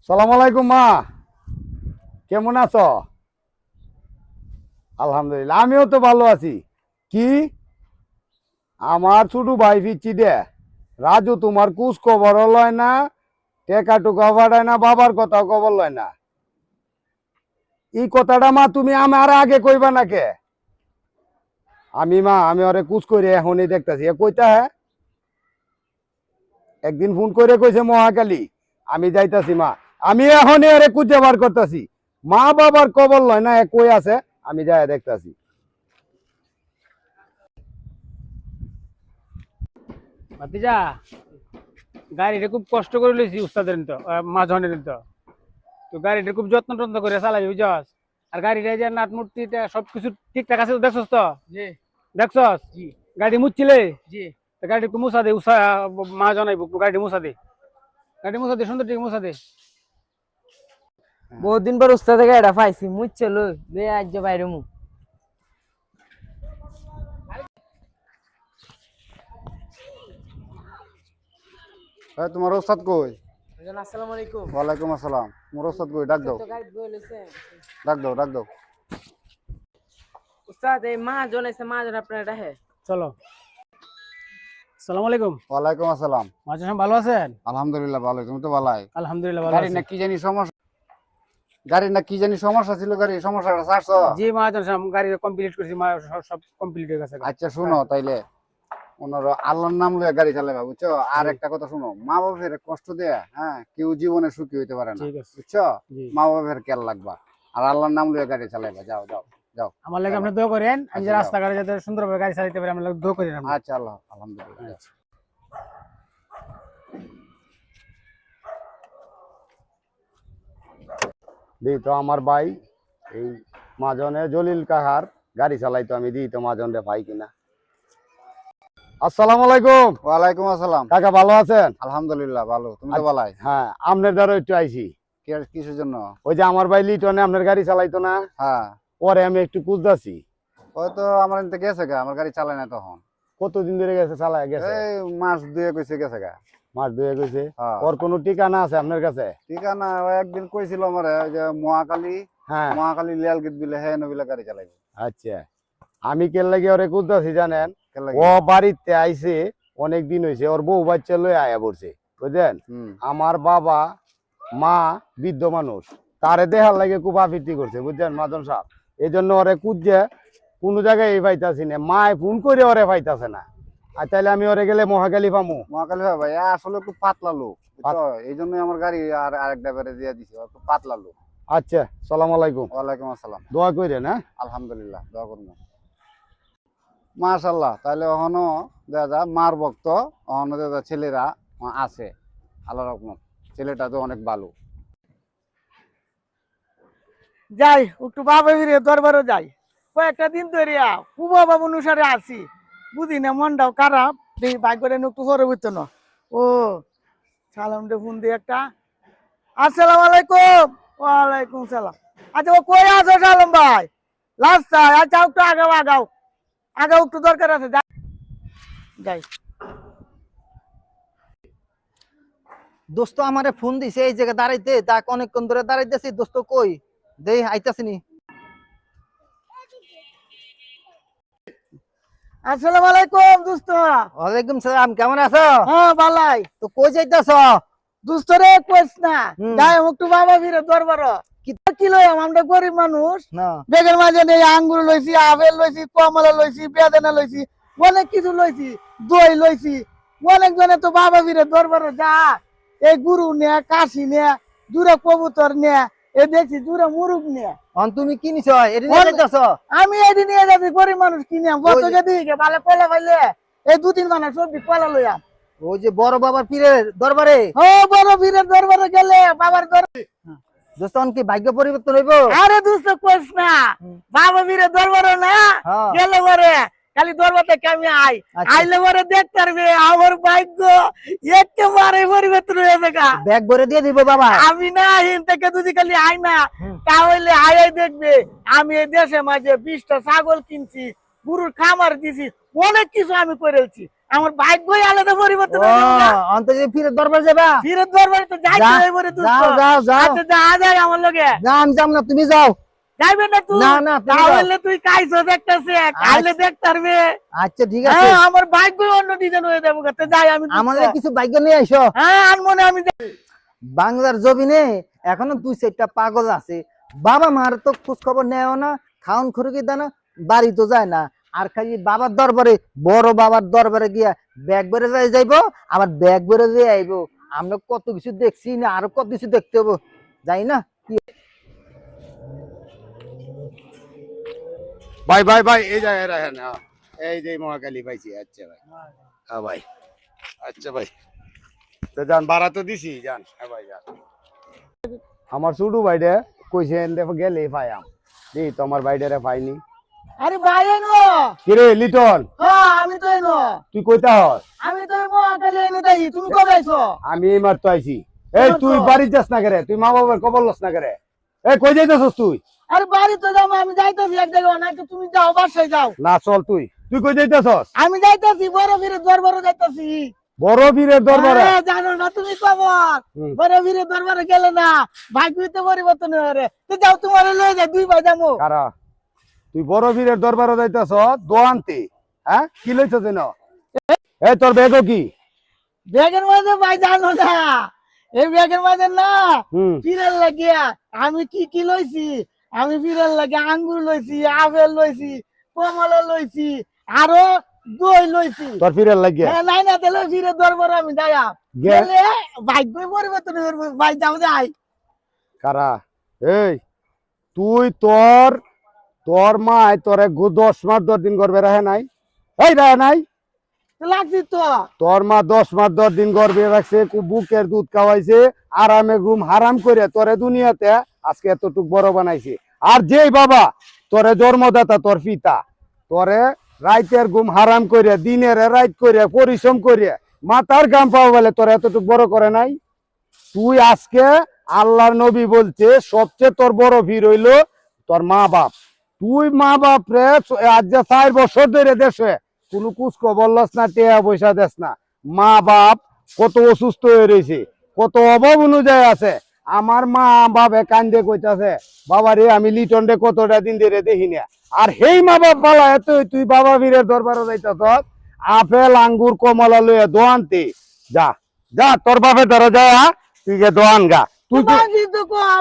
সালাম আলাইকুম মা, কেমন আছো? আলহামদুলিল্লাহ, আমিও তো ভালো আছি। কি আমার ছোট ভাই ফিরছি দে, রাজু তোমার কুছ খবর লয় না, টেকা টুকা পাঠায় না, বাবার কথা খবর লয় না। এই কথাটা মা তুমি আমার আগে কইবা না কে? আমি ওরে কুছ করে এখনই দেখতেছি কইতা। হ্যাঁ, একদিন ফোন করে কইছে মহাকালী আমি যাইতাছি মা, আমি এখনই ওরে খুঁজে বার করতেছি। মা বাবার খবর লয় না, কই আছে আমি যাই দেখতাছি। ভাতিজা, গাড়িটা খুব কষ্ট করে লইছি উস্তাদের তো মাঝনের তো তো গাড়িটা খুব যত্ন টত্ন করে চালাবি বুঝছস। আর গাড়িটা যে নাট মূর্তিটা সবকিছু ঠিকঠাক আছে তো দেখছস তো? জি। দেখছস? জি। গাড়ি মুছছিলে? জি। তো গাড়ি একটু মুছা দে, মা জানাইবো, একটু গাড়ি মুছা দে, গাড়ি মুছা দে, সুন্দর ঠিক মুছা দে। বহুত দিন পর উস্তাদ থেকে এটা পাইছি মুচ্ছে লই লে আজ বাইরে মু তোমার ওস্তাদ কই? আসসালামু আলাইকুম। ওয়ালাইকুম আসসালাম। মোর ওস্তাদ কই? ডাক দাও, তো গাড়ি বলেছে ডাক দাও, ডাক দাও। উস্তাদ এই মা জনাইছে, মা জন আপনার এটা হে চলো। আসসালামু আলাইকুম। ওয়ালাইকুম আসসালাম। মাঝে ভালো আছেন? আলহামদুলিল্লাহ ভালো, তুমি তো ভালাই? আলহামদুলিল্লাহ ভালো গাড়ি আছি। না কি জানি সমস্যা, গাড়ি না কি জানি সমস্যা ছিল, গাড়ি সমস্যাটা ছাড়ছো? জি মহাজন সাহেব, গাড়ি কমপ্লিট করেছি, সব কমপ্লিট হয়ে গেছে। আচ্ছা শুনো তাইলে, ওনার আল্লাহর নাম লয়ে গাড়ি চালাবা বুঝছো। আর একটা কথা শুনো, মা বাবার কষ্ট দেয়া, হ্যাঁ, কেউ জীবনে সুখী হইতে পারে না ঠিক আছে। বুঝছো। জি। মা বাবার খেয়াল রাখবা আর আল্লাহর নাম লয়ে গাড়ি চালাইবা। যাও যাও যাও। আমার লাগে আপনি দোয়া করেন, আমি যে আচ্ছা, রাস্তাঘাটে যাতে সুন্দরভাবে গাড়ি চালাতে পারি, আমার লাগে দোয়া করেন আপনি। আচ্ছা আল্লাহ আলহামদুলিল্লাহ। আচ্ছা। দিই তো আমার ভাই এই মাজনে জলিল কাহার গাড়ি চালাইতো, আমি দিই তো মাজন রে ভাই কিনা। আসসালামু আলাইকুম। ওয়ালাইকুম আসসালাম। কাকা ভালো আছেন? আলহামদুলিল্লাহ ভালো, তুমি তো ভালাই? হ্যাঁ, আপনার দ্বারা একটু আইছি। কিসের জন্য? ওই যে আমার ভাই লিটনে আপনার গাড়ি চালাইতো না? হ্যাঁ। পরে আমি একটু খুঁজতেছি। ওই তো আমার এনতে গেছে গা, আমার গাড়ি চালায় না তখন। কতদিন ধরে গেছে চালায় গেছে? এই মাস দুয়ে কইছে গেছে গা। মাস দুয়ে কইছে? ওর কোনো ঠিকানা আছে আপনার কাছে? ঠিকানা ও একদিন কইছিল আমারে, ওই যে মহাকালী, হ্যাঁ মহাকালী লিয়াল গেট বিলে, হ্যাঁ নবিলা গাড়ি চালাইবে। আচ্ছা, আমি কেন লাগে ওরে খুঁজতেছি জানেন? ও বাড়িতে আইছে অনেক দিন হয়েছে, ওর বউ বাচ্চা লয়ে আয়া পড়ছে বুঝলেন। আমার বাবা মা বৃদ্ধ মানুষ, তারে দেখার লাগে খুব আফিতি করছে বুঝছেন মাদন সাহেব। এই জন্য ওরে খুঁজছে, কোনো জায়গায় এই পাইতাছি না, মায় ফোন করে ওরে পাইতাছে না। আর তাইলে আমি ওরে গেলে মহাকালী পামু? মহাকালী ভাই আসলে খুব পাতলা লোক, এই জন্য আমার গাড়ি আর আরেক ড্রাইভারে দিয়ে দিছি, খুব পাতলা লোক। আচ্ছা, সালাম আলাইকুম। ওয়ালাইকুম আসসালাম। দোয়া কইরেন। হ্যাঁ আলহামদুলিল্লাহ, দোয়া করবো। মাশাআল্লাহ, তাহলে ওখানো দেখা যায় মার ভক্ত, ওখানো দেখা যায় ছেলেরা আছে, আল্লাহ রহমত, ছেলেটা তো অনেক ভালো। যাই একটু বাবা ফিরে দরবারও যাই, কয়েকটা দিন ধরে খুব অভাব অনুসারে আছি, বুঝি না মনটাও খারাপ, দেখি বাইক করে একটু পরে বুঝতো না। ও সালাম রে ফোন দিয়ে একটা। আসসালামু আলাইকুম। ওয়ালাইকুম সালাম। আচ্ছা ও কই আছো সালাম ভাই? রাস্তায়? আচ্ছা একটু আগাও আগাও আগাও, একটু দরকার আছে, যাই। দোস্ত আমারে ফোন দিছে এই জায়গা দাঁড়াইতে, তাক অনেকক্ষণ ধরে দাঁড়াইতেছি। দোস্ত কই দেই আইতাছিনি। আসসালামু আলাইকুম দোস্ত। ওয়ালাইকুম সালাম, কেমন আছো? হ্যাঁ ভালাই। তো কই যাইতাছ? দোস্ত রে কইস না, যাই একটু বাবা ফিরে দরবার। কি লইম, আমরা গরিব মানুষ, না বেগের মাঝে নেই, আঙ্গুর লইছি, আপেল লইছি, কমলা লইছি, বেদানা লইছি, অনেক কিছু লইছি, দই লইছি। অনেক জনে তো বাবা ফিরে দরবার যা এই গুরু নে, কাশি নে, দূরে কবুতর নে, এ দেখছি দূরে মুরুগ নে। অন তুমি কি নিছ? এডি নিয়ে যাইতাছ? আমি এদিন নিয়ে যাচ্ছি, গরিব মানুষ কিনে কত যদি ভালো কলা পাইলে এই 2-3 মানা সবজি কলা লইয়া। ওই যে বড় বাবার পীরের দরবারে? ও বড় ফিরে দরবারে গেলে বাবার দোস্ত অন কি ভাগ্য পরিবর্তন হইব? আরে দোস্ত কইস না, বাবা ফিরে দরবারে না গেলে পরে খালি দরবার থেকে আমি আইলে পরে দেখতে পারবে আমার ভাগ্য একেবারে পরিবর্তন হয়ে যাবে। ব্যাগ ভরে দিয়ে দিব বাবা। আমি না হিন থেকে যদি খালি আই না, তাহলে আয় দেখবে আমি এই দেশে মাঝে 20টা ছাগল কিনছি, গরুর খামার দিছি, অনেক কিছু আমি করেছি। আমার ভাগ্যই আলাদা পরিবর্তন হয়ে যাবে না। অন্তত ফিরে দরবার যাবা? ফিরে দরবারে তো যাইতে যা, হইব রে দোস্ত। যাও যাও যাও। আচ্ছা যা যায় আমার লগে। না আমি যাব না, তুমি যাও। যাইবে না তুই? না না তুমি যাও। তাহলে তুই কাইছো দেখতাছে, কাইলে দেখতে পারবে। আচ্ছা ঠিক আছে, হ্যাঁ আমার ভাগ্যই অন্য ডিজাইন হয়ে যাবে, করতে যাই আমি দোস্ত। আমাদের কিছু ভাগ্য নিয়ে আইসো। হ্যাঁ আনমো না আমি যাই। বাংলার জমিনে এখনো 2-4টা পাগল আছে, বাবা মার তো খোঁজ খবর নেও না, খাওন খুরকি দেয় না, বাড়ি তো যায় না, আর খালি বাবার দরবারে, বড় বাবার দরবারে গিয়া ব্যাগ বেড়ে যাইবো, আবার ব্যাগ বেড়ে দিয়ে আইবো। আমরা কত কিছু দেখছি না, আরো কত কিছু দেখতে হবো, যাই না? ভাই ভাই ভাই এই জায়গায় রাখেন, এই যে মহাকালী পাইছি। আচ্ছা ভাই, হ্যাঁ ভাই, আচ্ছা ভাই, তো যান, ভাড়া তো দিছি, যান। হ্যাঁ ভাই যান। আমার ছোট ভাইডে কইছেন দেখো গেলে পাইয়াম, দি তোমার ভাইডারে পাইনি। আরে ভাই এনো। কিরে লিটন, হ্যাঁ আমি তো এনো। তুই কইতা হস? আমি তো মহাকালী এনে তাই, তুমি কবে আইছো? আমি এই মাত্র আইছি। এই তুই বাড়ি যাস না করে, তুই মা বাবার খবর লস না করে। এই কই যাইতেছস তুই? আরে বাড়ি তো যাবো, আমি যাইতেছি এক জায়গায়, নাকি তুমি যাও বাসায় যাও। না চল, তুই তুই কই যাইতেছস? আমি যাইতেছি বড় বীরের দরবারে যাইতেছি। বড় বীরের দরবারে? হ্যাঁ, জানো না তুমি খবর? হুম। বড় বীরের দরবারে গেলে না ভাগ্যতে পরিবর্তন হয়ে রে। তো যাও তোমার লয়ে যাই, দুই ভাই যাবো। কারা? তুই বড় বীরের দরবারে যাইতেছ দোয়ান্তে? হ্যাঁ কি লইছ যেন? এই তোর ব্যাগও কি? ব্যাগের মাঝে ভাই জানো না, এই ব্যাগের মাঝে না হুম। ফিরার লাগিয়া আমি কি কি লইছি। আমি ফিরার লাগে আঙ্গুর লইছি, আপেল লইছি, কমলা লইছি, আরো দই লইছি। তোর ফিরের লাগিয়া? হ্যাঁ, নাই না তাহলে ফিরে দরবারে আমি যাইয়া গেলে ভাগ্য পরিবর্তন হয়ে ভাই যাও যাই। কারা? এই তুই তোর তোর মায় তোরে 10 মাস 10 দিন গর্বে রাখে নাই? এই রাখে নাই? লাগছি তো। তোর মা 10 মাস 10 দিন গর্বে রাখছে, বুকের দুধ খাওয়াইছে, আরামে ঘুম হারাম করে তোরে দুনিয়াতে আজকে এতটুক বড় বানাইছে। আর যেই বাবা তোরে জন্মদাতা, তোর পিতা তোরে রাইতের ঘুম হারাম করে, দিনের রাইত করে, পরিশ্রম করে, মাথার গাম পাওয়া বলে তোরে এতটুক বড় করে নাই। তুই আজকে আল্লাহর নবী বলছে সবচেয়ে তোর বড় ভিড় হইলো তোর মা বাপ। তুই মা বাপ রে আজ যে 4 বছর ধরে দেশে কোনো কুচ খবর লস না, টেয়া পয়সা দেস না। মা বাপ কত অসুস্থ হয়ে রয়েছে, কত অভাব অনুযায়ী আছে। আমার মা বাপে কান্দে কইতাছে বাবা রে আমি লিটন রে কতটা দিন ধরে দেখি না। আর সেই মা বাপ বালা এত তুই বাবা বীরের দরবারে যাইতাছ আপেল আঙ্গুর কমলা লইয়া দোয়ানতে। যা যা তোর বাপের দ্বারা যা, তুই গে দোয়ান গা। তুই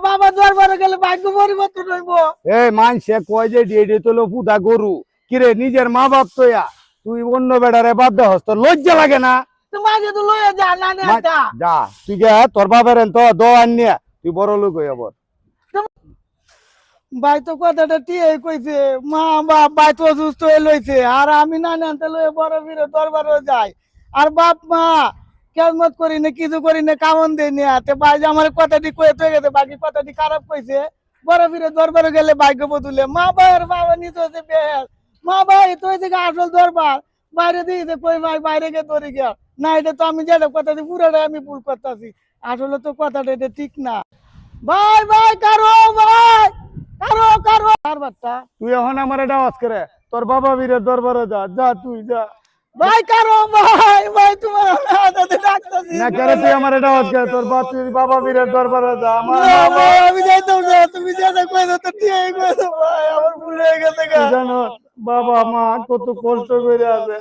বাবা দরবারে গেলে ভাগ্য পরিবর্তন হইব। এই মানসে কয় যে ডিএডি তোলো পুদা গরু, কিরে নিজের মা বাপ তোয়া তুই অন্য বেড়ারে বাদ দেহস, তোর লজ্জা লাগে না? তোমাকে তো লয়ে যা না নেতা। যা তুই গে তোর বাপের তো দোয়ান নিয়ে তুই বড় লোক হইয়া বল। ভাই তো কথাটা টিয়ে কইছে, মা বাপ ভাই তো অসুস্থ হয়ে লইছে, আর আমি না আনতে লয়ে বড় বীরের দরবারে যাই। আর বাপ মা কেমত করি না, কিছু করি না, কামন দেয় না। ভাই যে আমার কথাটি কয়ে তো গেছে, বাকি কথাটি খারাপ কইছে। বড় বীরের দরবারে গেলে ভাগ্য বদলে। মা ভাইয়ের বাবা নিতে হচ্ছে বেহেল। মা ভাই তো ওই থেকে আসল দরবার বাইরে দিয়ে কই ভাই বাইরে গিয়ে ধরে গিয়া না, এটা তো আমি যেটা কথা পুরোটাই আমি ভুল করতেছি। আসলে তো কথাটা এটা ঠিক না। ভাই ভাই কারো ভাই কারো কারো বারবারটা তুই এখন আমার এটা আওয়াজ করে তোর বাবা বীরের দরবারে যা, যা তুই যা। ভাই কারো ভাই ভাই তোমার হাতে ডাকতেছি না করে তুই আমার এটা আওয়াজ করে তোর বাপ তুই বাবা বীরের দরবারে যা। আমার না ভাই আমি যাইতাম না, তুমি যেটা কইছো তো ঠিক কইছো ভাই, আমার ভুল হয়ে গেছে গা। তুই জানো বাবা মা কত কষ্ট করে আছে,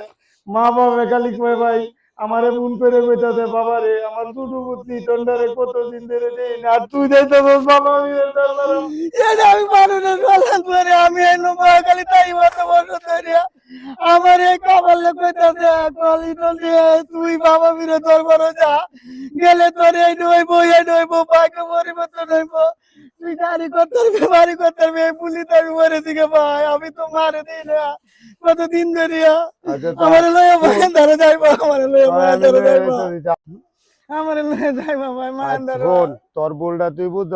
মা বাবা খালি কয় ভাই আমারে মন করে কইতাছে বাবা রে আমার ছোট পুত্রী টন্ডারে কতদিন ধরে দেই না, আর তুই যাইতাছস বাবা বীরের দরবারে। এটা আমি পারু না চলার পরে, আমি এনো খালি তাই মতো বসে ধরে আমার এই কাবালে কইতাছে কলি টলি তুই বাবা বীরের দরবারে যা, গেলে তোর এই নইব ভাগ্য পরিবর্তন হইব। তুই গাড়ি করতে পারবি এই পুলিশ আমি মরে দিকে ভাই, আমি তো মারে দিই না কতদিন ধরে। আমার লয়ে ভাই ধরে যাইবো, আমার লয়ে ভাই ধরে যাইবো, আমার লয়ে যাইবো ভাই মান ধরে। শোন তোর বলটা তুই বুঝ,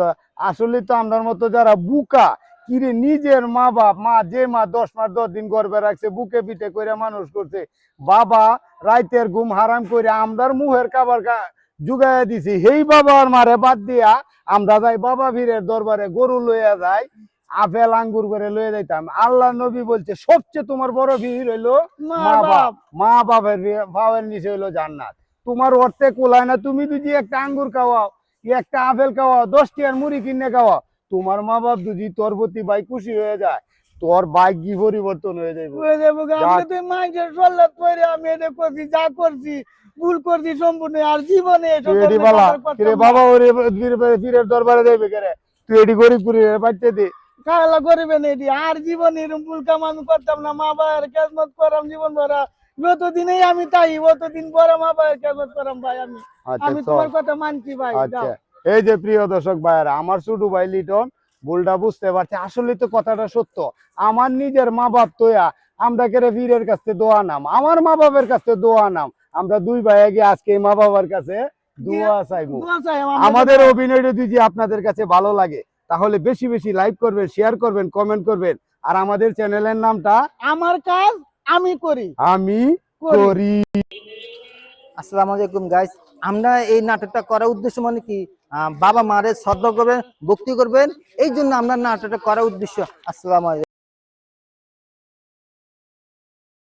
আসলে তো আমরার মতো যারা বুকা কিরে নিজের মা বাপ মা যে মা 10 মাস 10 দিন গর্বে রাখছে, বুকে পিঠে করে মানুষ করছে, বাবা রাইতের ঘুম হারাম করে আমরার মুহের খাবার জুগাইয়া দিছি, সেই বাবার মারে বাদ দিয়া আমরা যাই বাবা বীরের দরবারে গরু লইয়া যাই, আপেল আঙ্গুর করে লয়ে যাইতাম। আল্লাহ নবী বলছে সবচেয়ে তোমার বড় ভিড় হইলো মা মা বাপ। বাপ। মা বাপের পাওয়ের নিচে হইলো জান্নাত। তোমার অর্থে কোলায় না, তুমি যদি একটা আঙ্গুর খাওয়াও, একটা আপেল খাওয়াও, 10 টাকার মুড়ি কিনে খাওয়াও, তোমার মা বাপ যদি তোর প্রতি ভাই খুশি হয়ে যায়, তোর ভাগ্যই পরিবর্তন হয়ে যাবে। হয়ে যাবো গা। আমি তো মাইন্ডের সল্লাত পরে আমি এটা করছি, যা করছি ভুল করছি সম্পূর্ণ, আর জীবনে এসব তুই এডি ধরনের বালা ব্যাপার করতাম কিরে না। বাবা ওরে পীরের দরবারে যাইবে কেরে? তুই এডি গরিব করে বাচ্চা দে। কালা করিবেন এটি, আর জীবনে এরকম ভুল কাম আমি করতাম না। মা বাবার খেদমত করাম জীবন ভরা, যতদিনেই আমি তাই অতদিন পরে মা বাবার খেদমত করাম ভাই। আমি আচ্ছা আমি চল। তোমার কথা মানছি ভাই। আচ্ছা, যাও। এই যে প্রিয় দর্শক ভাইরা, আমার ছোট ভাই লিটন ভুলটা বুঝতে পারছে। আসলে তো কথাটা সত্য। আমার নিজের মা বাপ তোয়া আমরা কেরে পীরের কাছে দোয়া নাম, আমার মা বাবার কাছে দোয়া নাম। আমরা দুই ভাই গিয়ে আজকে মা বাবার কাছে দোয়া চাইবো। দোয়া চাই আমাদের অভিনয়টা যদি আপনাদের কাছে ভালো লাগে তাহলে বেশি বেশি লাইক করবেন, শেয়ার করবেন, কমেন্ট করবেন। আর আমাদের চ্যানেলের নামটা আমার কাজ আমি করি। আমি করি। আসসালামু আলাইকুম গাইস। আমরা এই নাটকটা করার উদ্দেশ্য মানে কি, বাবা মারে শ্রদ্ধা করবেন, ভক্তি করবেন, এই জন্য আমরা নাটকটা করার উদ্দেশ্য। আসসালামু আলাইকুম।